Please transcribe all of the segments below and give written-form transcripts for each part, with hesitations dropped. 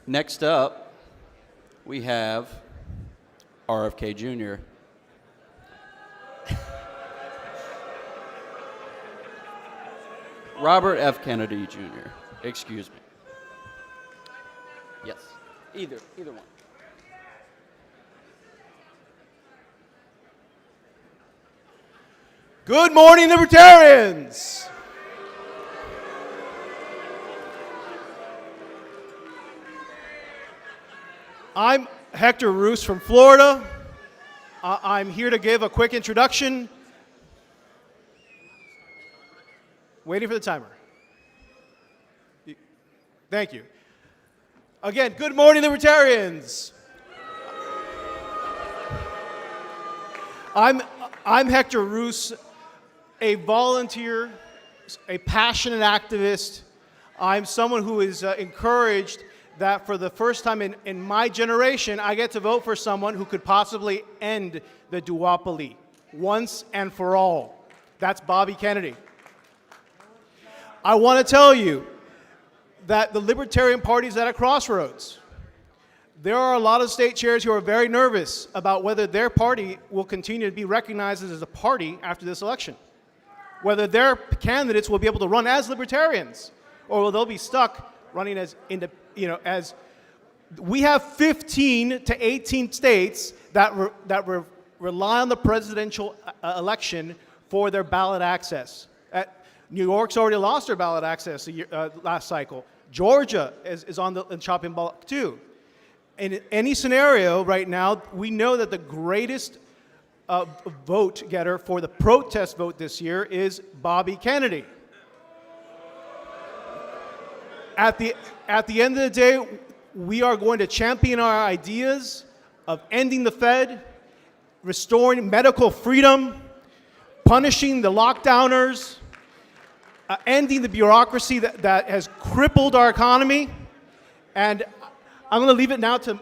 Next up, we have RFK Jr. Robert F. Kennedy Jr. Excuse me. Yes, either one. Good morning, Libertarians! I'm Hector Roos from Florida. I'm here to give a quick introduction. Waiting for the timer. Thank you. Again, good morning, Libertarians. I'm Hector Roos, a volunteer, a passionate activist. I'm someone who is encouraged that for the first time in my generation, I get to vote for someone who could possibly end the duopoly once and for all. That's Bobby Kennedy. I want to tell you that the Libertarian Party is at a crossroads. There are a lot of state chairs who are very nervous about whether their party will continue to be recognized as a party after this election, whether their candidates will be able to run as Libertarians, or will they be stuck running as as we have 15 to 18 states that rely on the presidential election for their ballot access. New York's already lost their ballot access last cycle. Georgia is on the chopping block too. In any scenario right now, we know that the greatest vote getter for the protest vote this year is Bobby Kennedy. At the end of the day, we are going to champion our ideas of ending the Fed, restoring medical freedom, punishing the lockdowners, ending the bureaucracy that has crippled our economy. And I'm going to leave it now to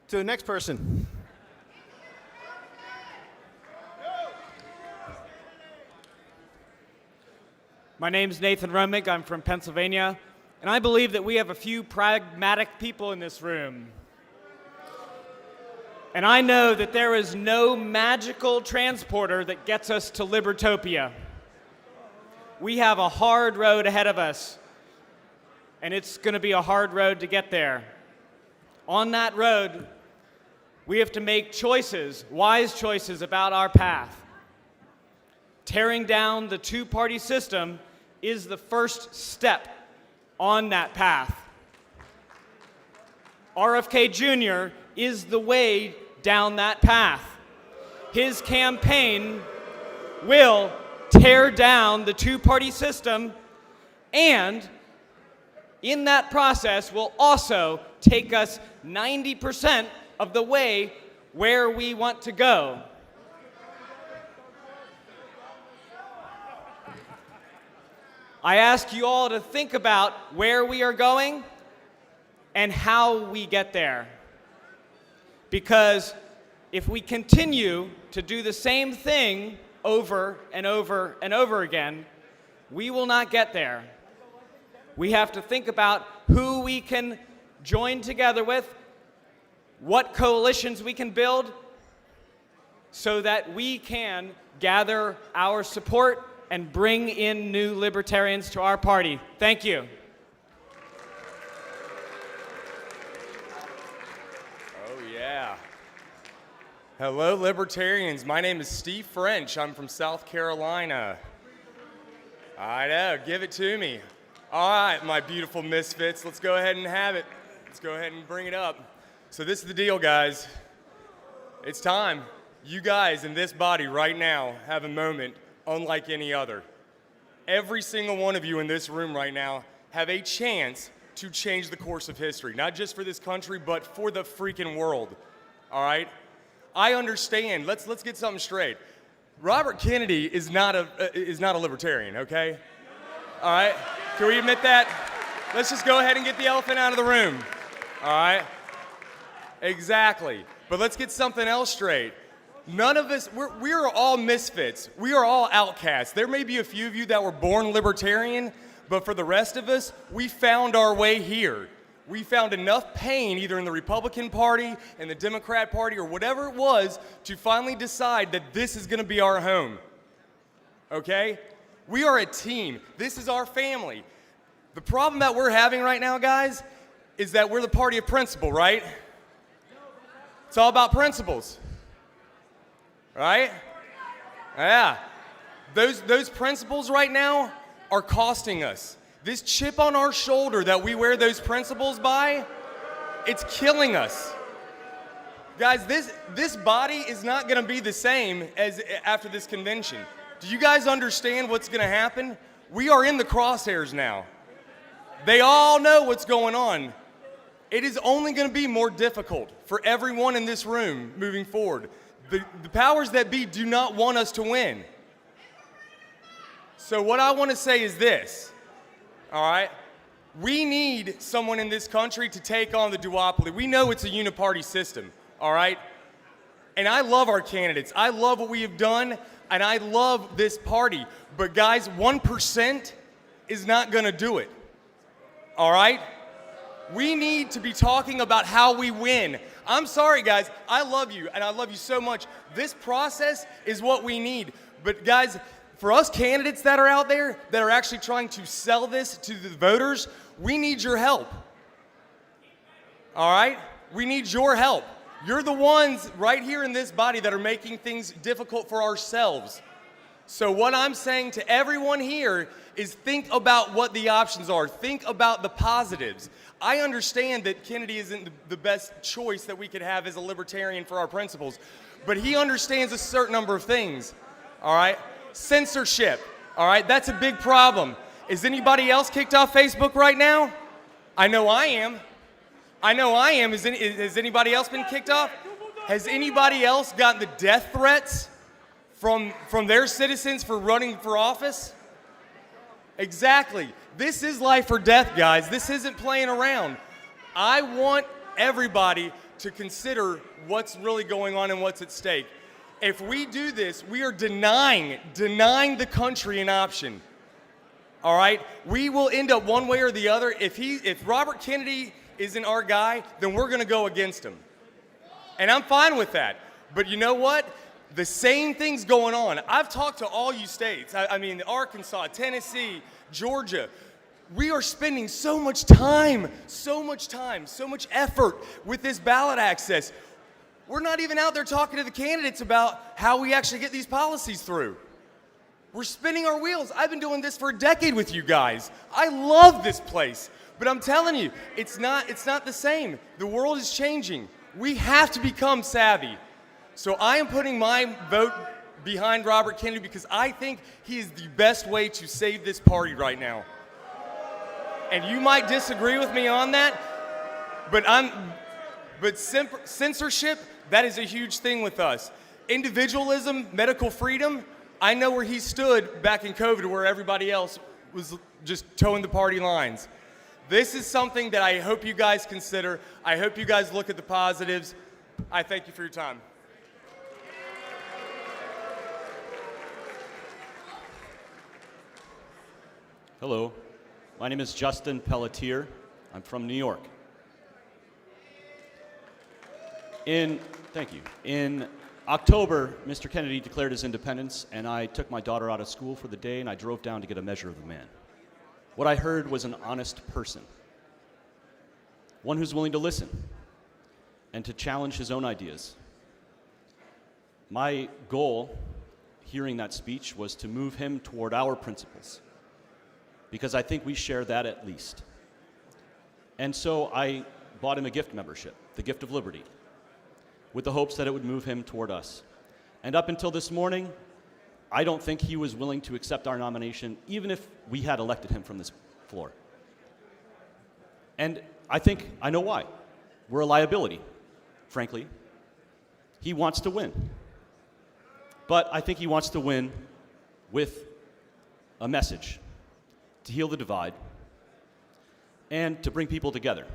the next person. My name is Nathan Rummick. I'm from Pennsylvania, and I believe that we have a few pragmatic people in this room. And I know that there is no magical transporter that gets us to Libertopia. We have a hard road ahead of us, and it's going to be a hard road to get there. On that road, we have to make choices, wise choices about our path. Tearing down the two-party system is the first step on that path. RFK Jr. is the way down that path. His campaign will tear down the two-party system, and in that process will also take us 90% of the way where we want to go. I ask you all to think about where we are going and how we get there. Because if we continue to do the same thing over and over and over again, we will not get there. We have to think about who we can join together with, what coalitions we can build, so that we can gather our support and bring in new libertarians to our party. Thank you. Oh, yeah. Hello, Libertarians. My name is Steve French. I'm from South Carolina. I know, give it to me. All right, my beautiful misfits, let's go ahead and have it. Let's go ahead and bring it up. So this is the deal, guys. It's time. You guys in this body right now have a moment unlike any other. Every single one of you in this room right now have a chance to change the course of history, not just for this country, but for the freaking world, all right? I understand, let's get something straight. Robert Kennedy is not a libertarian, okay? All right, can we admit that? Let's just go ahead and get the elephant out of the room, all right? Exactly, but let's get something else straight. None of us, we are all misfits. We are all outcasts. There may be a few of you that were born libertarian, But for the rest of us, we found our way here. We found enough pain either in the Republican Party, in the Democrat Party, or whatever it was to finally decide that this is going to be our home. Okay? We are a team. This is our family. The problem that we're having right now, guys, is that we're the party of principle, right? It's all about principles. Right? Yeah. Those principles right now are costing us. This chip on our shoulder that we wear those principles by, it's killing us. Guys, this body is not going to be the same as after this convention. Do you guys understand what's going to happen? We are in the crosshairs now. They all know what's going on. It is only going to be more difficult for everyone in this room moving forward. The powers that be do not want us to win. So what I want to say is this, all right? We need someone in this country to take on the duopoly. We know it's a uniparty system, all right? And I love our candidates. I love what we have done, and I love this party. But guys, 1% is not going to do it, all right? We need to be talking about how we win. I'm sorry, guys. I love you, and I love you so much. This process is what we need. But guys, for us candidates that are out there that are actually trying to sell this to the voters, we need your help. All right? We need your help. You're the ones right here in this body that are making things difficult for ourselves. So what I'm saying to everyone here is think about what the options are. Think about the positives. I understand that Kennedy isn't the best choice that we could have as a libertarian for our principles, but he understands a certain number of things, all right? Censorship, all right? That's a big problem. Is anybody else kicked off Facebook right now? I know I am. I know I am. Has anybody else been kicked off? Has anybody else gotten the death threats from their citizens for running for office? Exactly. This is life or death, guys. This isn't playing around. I want everybody to consider what's really going on and what's at stake. If we do this, we are denying the country an option. All right? We will end up one way or the other. If Robert Kennedy isn't our guy, then we're going to go against him. And I'm fine with that. But you know what? The same thing's going on. I've talked to all you states. I mean, Arkansas, Tennessee, Georgia. We are spending so much time, so much effort with this ballot access. We're not even out there talking to the candidates about how we actually get these policies through. We're spinning our wheels. I've been doing this for a decade with you guys. I love this place. But I'm telling you, it's not the same. The world is changing. We have to become savvy. So I am putting my vote behind Robert Kennedy because I think he is the best way to save this party right now. And you might disagree with me on that, but censorship, that is a huge thing with us. Individualism, medical freedom, I know where he stood back in COVID where everybody else was just towing the party lines. This is something that I hope you guys consider. I hope you guys look at the positives. I thank you for your time. Hello, my name is Justin Pelletier. I'm from New York. Thank you. In October, Mr. Kennedy declared his independence, and I took my daughter out of school for the day, and I drove down to get a measure of the man. What I heard was an honest person, one who's willing to listen and to challenge his own ideas. My goal, hearing that speech, was to move him toward our principles, because I think we share that at least. And so I bought him a gift membership, the Gift of Liberty, with the hopes that it would move him toward us. And up until this morning, I don't think he was willing to accept our nomination, even if we had elected him from this floor. And I know why. We're a liability, frankly. He wants to win. But I think he wants to win with a message to heal the divide and to bring people together.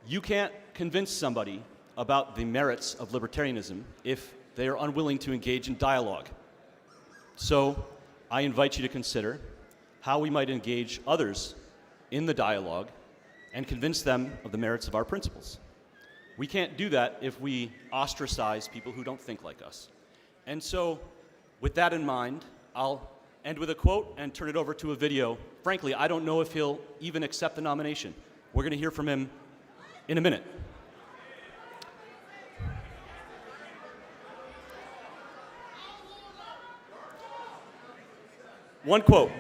You can't convince somebody about the merits of libertarianism if they are unwilling to engage in dialogue. So I invite you to consider how we might engage others in the dialogue and convince them of the merits of our principles. We can't do that if we ostracize people who don't think like us. And so, with that in mind, I'll end with a quote and turn it over to a video. Frankly, I don't know if he'll even accept the nomination. We're going to hear from him in a minute. One quote: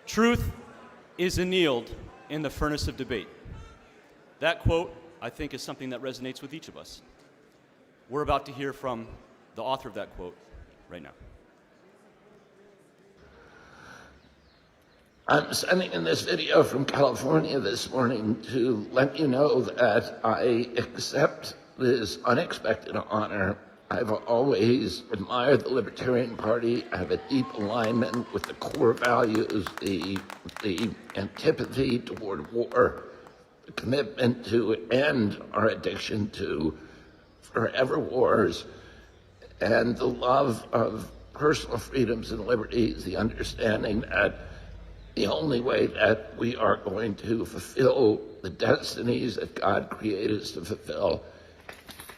"Truth is annealed in the furnace of debate." That quote, I think, is something that resonates with each of us. We're about to hear from the author of that quote right now. I'm sending in this video from California this morning to let you know that I accept this unexpected honor. I've always admired the Libertarian Party. I have a deep alignment with the core values, the antipathy toward war, the commitment to end our addiction to forever wars, and the love of personal freedoms and liberties, the understanding that the only way that we are going to fulfill the destinies that God created us to fulfill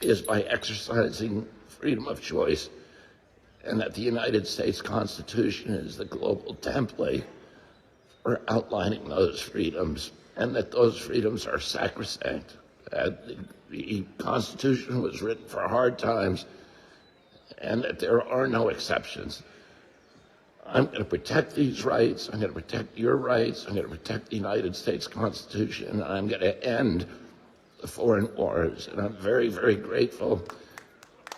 is by exercising freedom of choice, and that the United States Constitution is the global template for outlining those freedoms, and that those freedoms are sacrosanct. The Constitution was written for hard times, and that there are no exceptions. I'm going to protect these rights. I'm going to protect your rights. I'm going to protect the United States Constitution, and I'm going to end the foreign wars. And I'm very, very grateful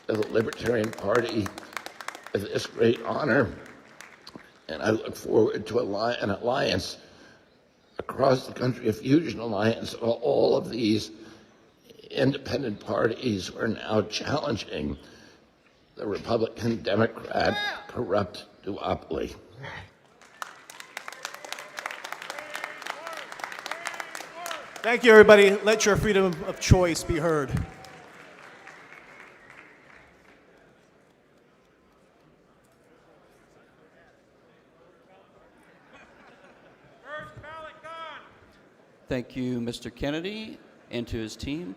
to the Libertarian Party for this great honor. And I look forward to an alliance across the country, a fusion alliance of all of these independent parties who are now challenging the Republican, Democrat, corrupt duopoly. Thank you, everybody. Let your freedom of choice be heard. Thank you, Mr. Kennedy, and to his team.